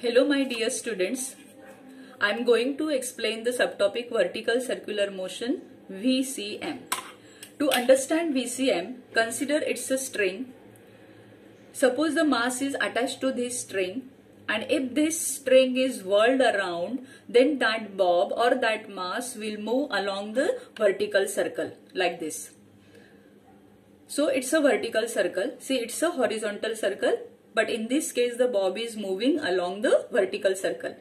Hello my dear students, I am going to explain the subtopic vertical circular motion VCM. To understand VCM, consider it's a string. Suppose the mass is attached to this string, and if this string is whirled around, then that bob or that mass will move along the vertical circle like this. So it's a vertical circle. See, it's a horizontal circle, but in this case the bob is moving along the vertical circle.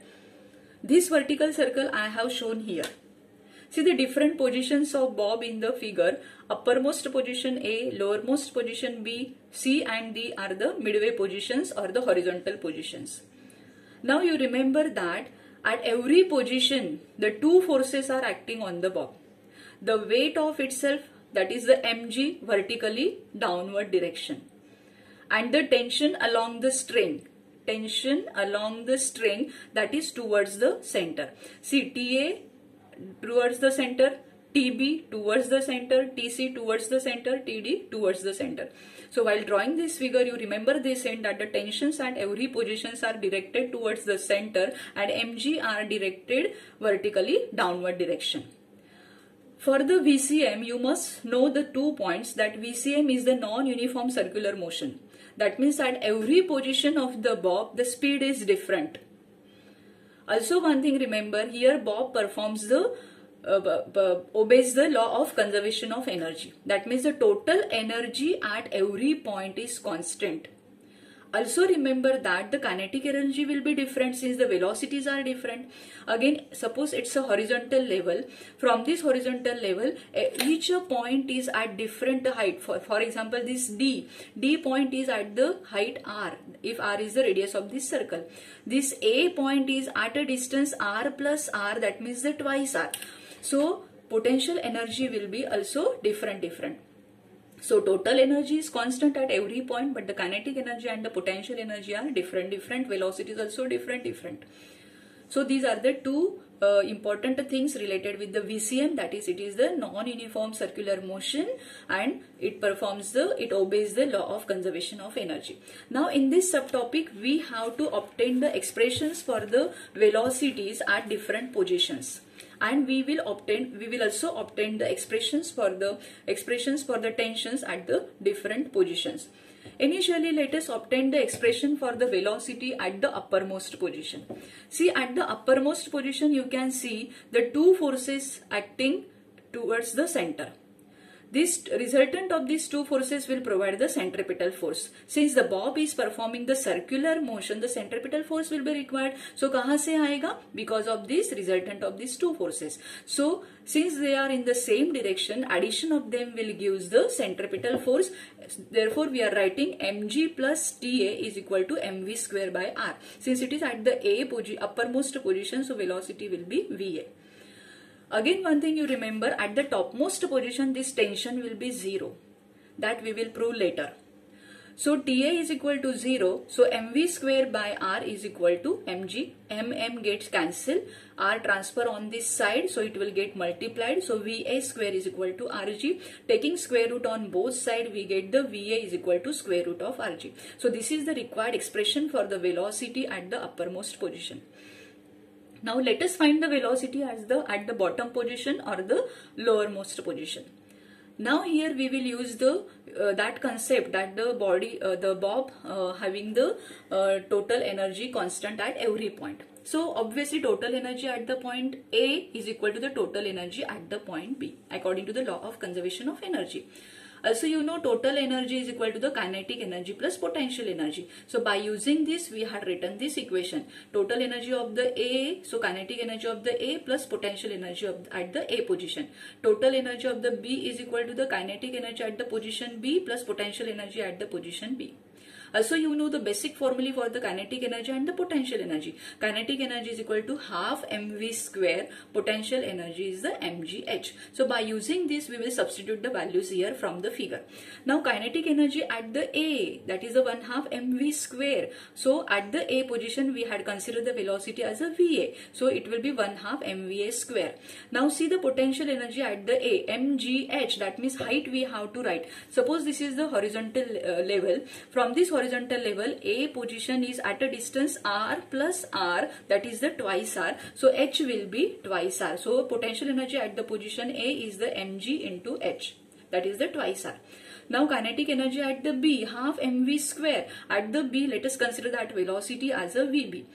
This vertical circle I have shown here. See the different positions of bob in the figure. Uppermost position A, lowermost position B, C and D are the midway positions or the horizontal positions. Now you remember that at every position the two forces are acting on the bob. The weight of itself, that is the mg, vertically downward direction, and the tension along the string, that is towards the center. See, TA towards the center, TB towards the center, TC towards the center, TD towards the center. So while drawing this figure, you remember this end that the tensions at every positions are directed towards the center and mg are directed vertically downward direction. For the VCM, you must know the 2 points that VCM is the non-uniform circular motion. That means at every position of the bob, the speed is different. Also one thing remember, here bob performs the obeys the law of conservation of energy. That means the total energy at every point is constant. Also remember that the kinetic energy will be different since the velocities are different. Again, suppose it's a horizontal level. From this horizontal level, each point is at different height. For example, this D point is at the height R, if R is the radius of this circle. This A point is at a distance R plus R, that means the twice R. So potential energy will be also different. So total energy is constant at every point, but the kinetic energy and the potential energy are different. Velocity is also different. So these are the two important things related with the VCM, that is, it is the non-uniform circular motion and it obeys the law of conservation of energy. Now in this subtopic, we have to obtain the expressions for the velocities at different positions. And we will also obtain the expressions for the tensions at the different positions. Initially, let us obtain the expression for the velocity at the uppermost position. See, at the uppermost position, you can see the two forces acting towards the center. This resultant of these two forces will provide the centripetal force. Since the bob is performing the circular motion, the centripetal force will be required. So, kahan se aayega? Because of this resultant of these two forces. So, since they are in the same direction, addition of them will give the centripetal force. Therefore, we are writing mg plus Ta is equal to mv square by r. Since it is at the uppermost position, so velocity will be Va. Again, one thing you remember, at the topmost position, this tension will be 0. That we will prove later. So, Ta is equal to 0. So, mv square by r is equal to mg. mm gets cancelled. R transfer on this side. So, it will get multiplied. So, Va square is equal to Rg. Taking square root on both sides, we get the Va is equal to square root of Rg. So, this is the required expression for the velocity at the uppermost position. Now let us find the velocity at the bottom position or the lowermost position. Now here we will use that concept that the bob having the total energy constant at every point. So obviously total energy at the point A is equal to the total energy at the point B according to the law of conservation of energy. Also, you know, total energy is equal to the kinetic energy plus potential energy. So, by using this, we had written this equation. Total energy of the A, so kinetic energy of the A plus potential energy at the A position. Total energy of the B is equal to the kinetic energy at the position B plus potential energy at the position B. Also, you know the basic formula for the kinetic energy and the potential energy. Kinetic energy is equal to half mv square. Potential energy is the mgh. So, by using this, we will substitute the values here from the figure. Now, kinetic energy at the A, that is the 1/2 mv square. So, at the A position, we had considered the velocity as a Va. So, it will be 1/2 mva square. Now, see the potential energy at the A, mgh. That means height we have to write. Suppose this is the horizontal level. From this horizontal horizontal level, A position is at a distance r plus r, that is the twice r. So H will be twice r. So potential energy at the position A is the mg into H, that is the twice r. Now kinetic energy at the B, half mv square. At the B, let us consider that velocity as a Vb.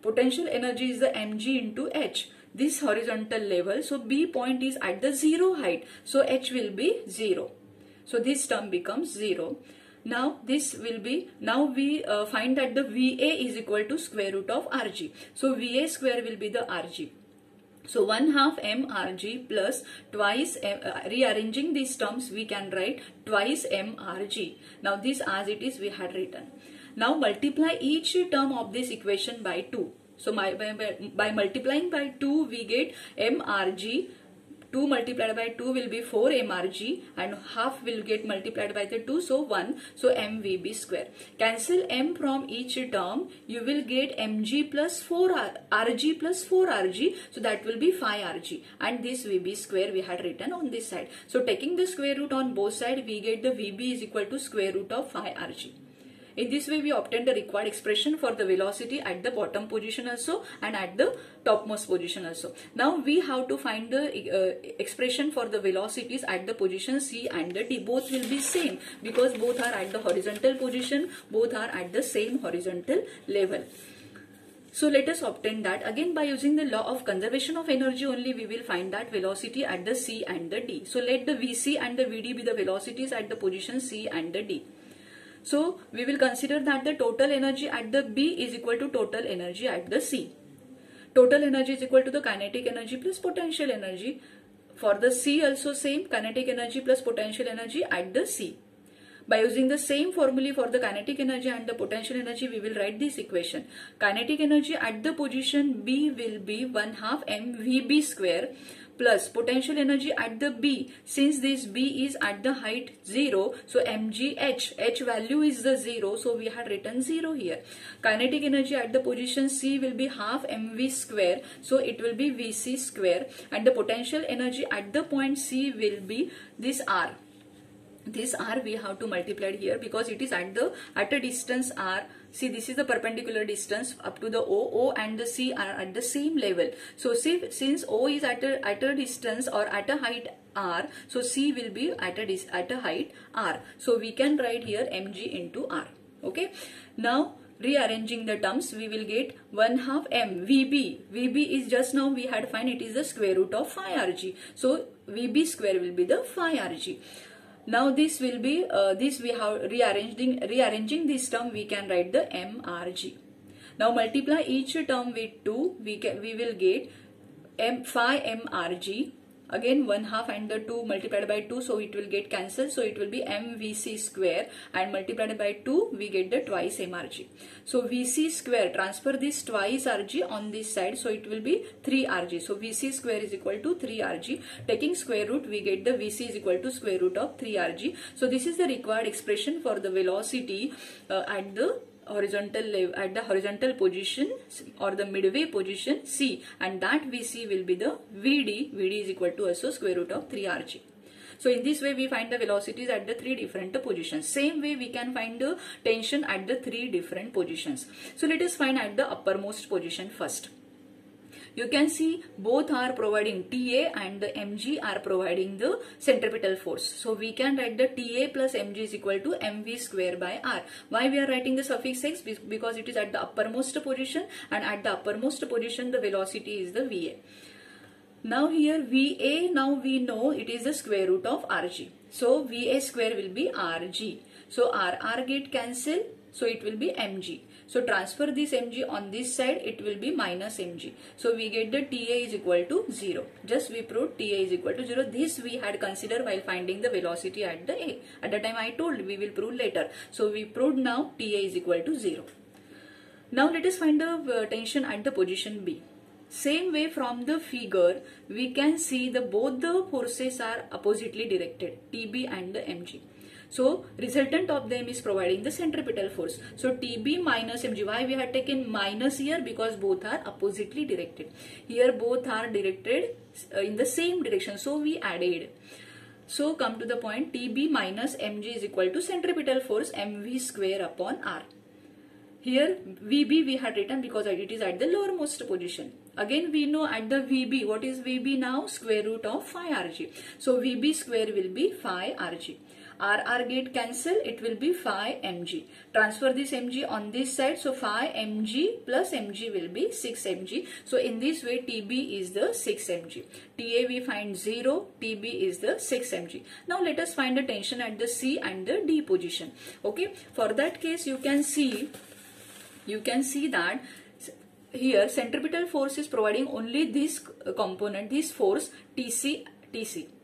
Potential energy is the mg into H, this horizontal level. So B point is at the 0 height, so H will be 0. So this term becomes 0. Now this will be, now we find that the VA is equal to square root of Rg. So VA square will be the Rg. So 1/2 mRg plus twice, rearranging these terms we can write twice mRg. Now this as it is we had written. Now multiply each term of this equation by 2. So by multiplying by 2 we get mRg. 2 multiplied by 2 will be 4 mRg and half will get multiplied by the 2, so 1, so mVb square. Cancel m from each term, you will get mg plus 4rg plus 4rg, so that will be 5rg, and this Vb square we had written on this side. So taking the square root on both sides, we get the Vb is equal to square root of 5rg. In this way, we obtain the required expression for the velocity at the bottom position also and at the topmost position also. Now we have to find the expression for the velocities at the position C and the D. Both will be same because both are at the horizontal position, both are at the same horizontal level. So let us obtain that. Again, by using the law of conservation of energy only, we will find that velocity at the C and the D. So let the Vc and the Vd be the velocities at the position C and the D. So we will consider that the total energy at the B is equal to total energy at the C. Total energy is equal to the kinetic energy plus potential energy. For the C also same, kinetic energy plus potential energy at the C. By using the same formula for the kinetic energy and the potential energy, we will write this equation. Kinetic energy at the position B will be 1/2 mVb square plus potential energy at the B. Since this B is at the height 0, so mgh, h value is the 0, so we had written 0 here. Kinetic energy at the position C will be 1/2 mv square, so it will be Vc square, and the potential energy at the point C will be this R. This R we have to multiply here because it is at a distance R. See, this is the perpendicular distance up to the O and the C are at the same level. So see, since O is at a distance or at a height R, so C will be at a height R. So we can write here mg into R. Okay. Now rearranging the terms, we will get 1/2 m Vb. Vb is just now we had find it is the square root of 5rg. So Vb square will be the 5rg. Now this will be this we have rearranging this term, we can write the mRg. Now multiply each term with 2, we will get 5 mRg. Again 1/2 and the 2 multiplied by 2, so it will get cancelled, so it will be mVc square, and multiplied by 2 we get the twice mRg. So Vc square, transfer this twice Rg on this side, so it will be 3Rg. So Vc square is equal to 3Rg. Taking square root, we get the Vc is equal to square root of 3Rg. So this is the required expression for the velocity at the horizontal position or the midway position C, and that Vc will be the Vd. Vd is equal to also square root of 3Rg. So in this way we find the velocities at the 3 different positions. Same way we can find the tension at the 3 different positions. So let us find at the uppermost position first. You can see both are providing TA and the mg are providing the centripetal force. So we can write the TA plus mg is equal to mv square by r. Why we are writing the suffix x? Because it is at the uppermost position, and at the uppermost position the velocity is the VA. Now here VA, now we know it is the square root of Rg. So VA square will be Rg. So R get cancelled, so it will be mg. So transfer this mg on this side, it will be minus mg. So we get the TA is equal to 0. Just we proved TA is equal to 0. This we had considered while finding the velocity at the A. At the time I told we will prove later. So we proved now TA is equal to 0. Now let us find the tension at the position B. Same way from the figure, we can see both the forces are oppositely directed, TB and the mg. So resultant of them is providing the centripetal force. So TB minus mg. Why we have taken minus here? Because both are oppositely directed. Here both are directed in the same direction. So we added. So come to the point, TB minus mg is equal to centripetal force mv square upon r. Here VB we had written because it is at the lowermost position. Again we know at the VB, what is VB now? Square root of phi rg. So VB square will be phi rg. RR get cancel, it will be phi mg. Transfer this mg on this side, so phi mg plus mg will be 6 mg. So in this way TB is the 6 mg. TA we find 0, TB is the 6 mg. Now let us find the tension at the C and the D position. Okay, for that case you can see that here centripetal force is providing only this component, this force TC.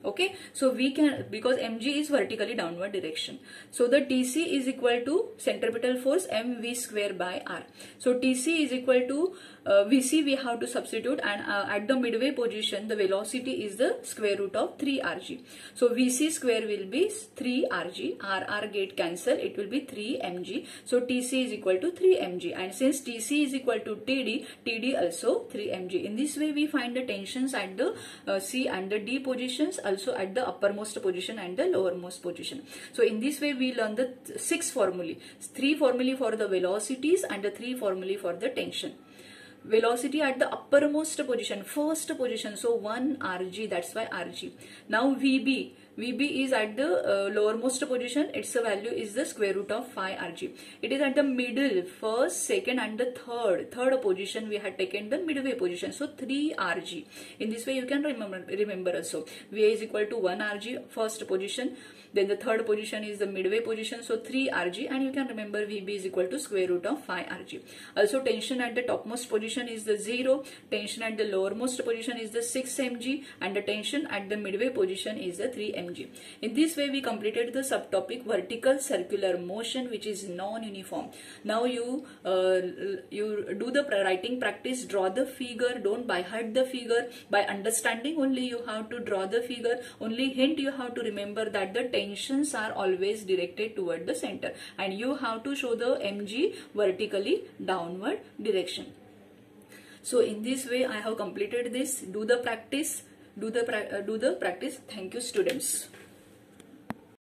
Okay, so we can, because mg is vertically downward direction, so the TC is equal to centripetal force mv square by r. So TC is equal to Vc we have to substitute, and at the midway position the velocity is the square root of 3 rg. So Vc square will be 3 rg, rr get cancel, it will be 3 mg. So TC is equal to 3 mg, and since TC is equal to TD, TD also 3 mg. In this way we find the tensions at the C and the D positions, also at the uppermost position and the lowermost position. So in this way we learn the 6 formulae, 3 formulae for the velocities and the 3 formulae for the tension. Velocity at the uppermost position, first position, so 1 rg, that's why rg. Now VB is at the lowermost position, its value is the square root of phi rg. It is at the middle, first, second and the third position we had taken the midway position, so 3 rg. In this way you can remember also, Va is equal to 1 rg, first position, then the third position is the midway position, so 3 rg, and you can remember Vb is equal to square root of phi rg. Also tension at the topmost position is the 0, tension at the lowermost position is the 6 mg, and the tension at the midway position is the 3 mg. In this way we completed the subtopic vertical circular motion, which is non-uniform. Now you do the writing practice, draw the figure, don't by heart the figure, by understanding only you have to draw the figure. Only hint you have to remember that the tensions are always directed toward the center, and you have to show the mg vertically downward direction. So in this way I have completed this. Do the practice. Thank you, students.